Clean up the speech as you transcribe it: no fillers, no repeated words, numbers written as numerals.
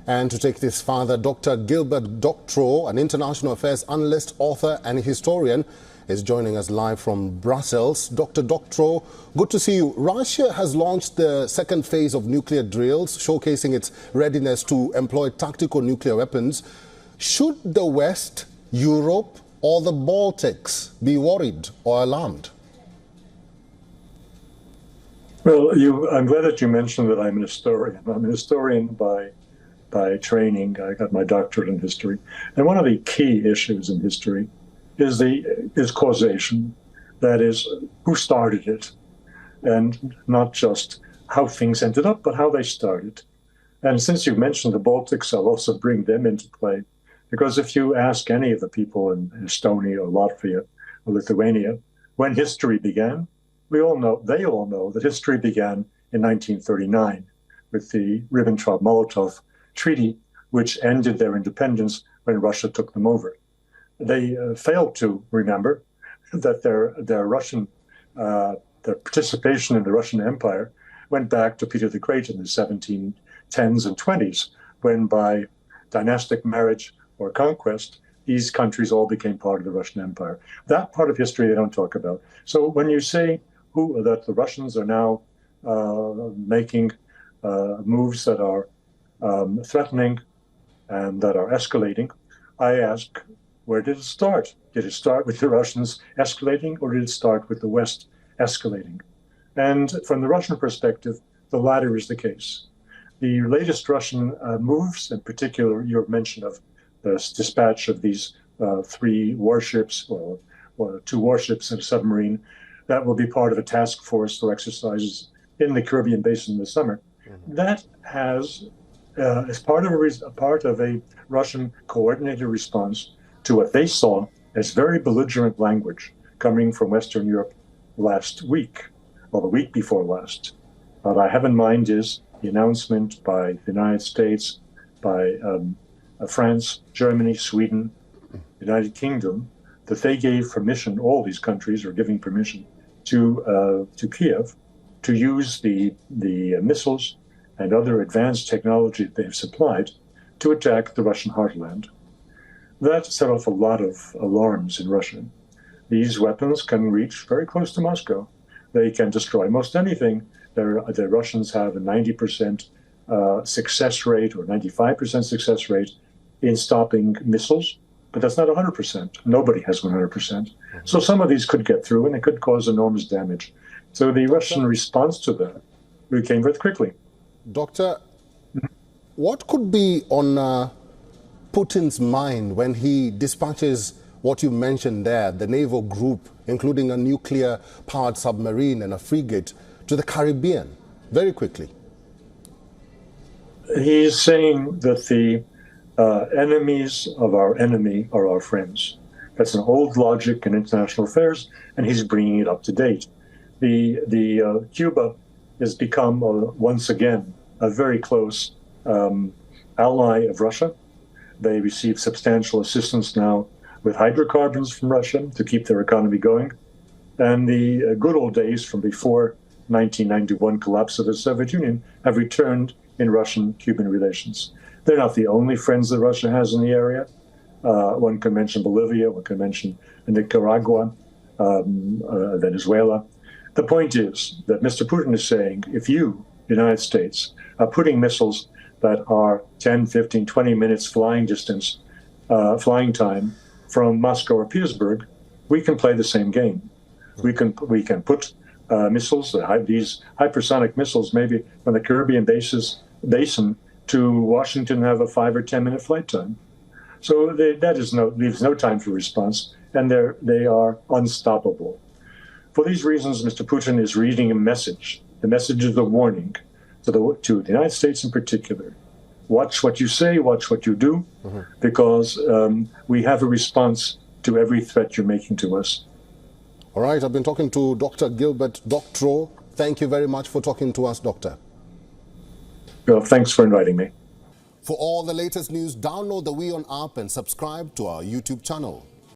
And to take this further, Dr. Gilbert Doctorow, an international affairs analyst, author and historian, is joining us live from Brussels. Dr. Doctorow, good to see you. Russia has launched the second phase of nuclear drills, showcasing its readiness to employ tactical nuclear weapons. Should the West, Europe, or the Baltics be worried or alarmed? Well, I'm glad that you mentioned that I'm an historian. I'm an historian by training. I got my doctorate in history. And one of the key issues in history is causation. That is, who started it? And not just how things ended up, but how they started. And since you mentioned the Baltics, I'll also bring them into play. Because if you ask any of the people in Estonia or Latvia or Lithuania when history began, they all know that history began in 1939 with the Ribbentrop-Molotov Treaty, which ended their independence when Russia took them over. They failed to remember that their participation in the Russian Empire went back to Peter the Great in the 1710s and 20s, when by dynastic marriage or conquest, these countries all became part of the Russian Empire. That part of history they don't talk about. So when you say that the Russians are now making moves that are threatening and that are escalating, I ask, where did it start? Did it start with the Russians escalating, or did it start with the West escalating? And from the Russian perspective, the latter is the case. The latest Russian moves, in particular, your mention of the dispatch of these 3 warships, or 2 warships and a submarine, that will be part of a task force for exercises in the Caribbean basin this summer. Mm-hmm. That has, as part of a Russian coordinated response to what they saw as very belligerent language coming from Western Europe last week, or the week before last. What I have in mind is the announcement by the United States, by France, Germany, Sweden, United Kingdom, that they gave permission, all these countries are giving permission to Kiev to use the missiles and other advanced technology that they've supplied to attack the Russian heartland. That set off a lot of alarms in Russia. These weapons can reach very close to Moscow. They can destroy most anything. The Russians have a 90% success rate or 95% success rate in stopping missiles, but that's not 100%. Nobody has 100%. Mm-hmm. So some of these could get through and it could cause enormous damage. So the Russian response to that came very quickly. Doctor, what could be on Putin's mind when he dispatches what you mentioned there, the naval group, including a nuclear-powered submarine and a frigate, to the Caribbean, very quickly? He's saying that the enemies of our enemy are our friends. That's an old logic in international affairs, and he's bringing it up to date. Cuba has become, once again, a very close ally of Russia. They receive substantial assistance now with hydrocarbons from Russia to keep their economy going. And the good old days from before 1991 collapse of the Soviet Union have returned in Russian-Cuban relations. They're not the only friends that Russia has in the area. One can mention Bolivia, one can mention Nicaragua, Venezuela. The point is that Mr. Putin is saying, if you, United States, are putting missiles that are 10, 15, 20 minutes flying distance, flying time from Moscow or Petersburg, we can play the same game. We can put missiles, these hypersonic missiles, maybe from the Caribbean basin to Washington, have a 5 or 10 minute flight time. So that leaves no time for response, and they are unstoppable. For these reasons, Mr. Putin is reading a message. The message is a warning to the United States in particular. Watch what you say, watch what you do, mm-hmm. because we have a response to every threat you're making to us. All right, I've been talking to Dr. Gilbert Doctorow. Thank you very much for talking to us, Doctor. Well, thanks for inviting me. For all the latest news, download the WION app and subscribe to our YouTube channel.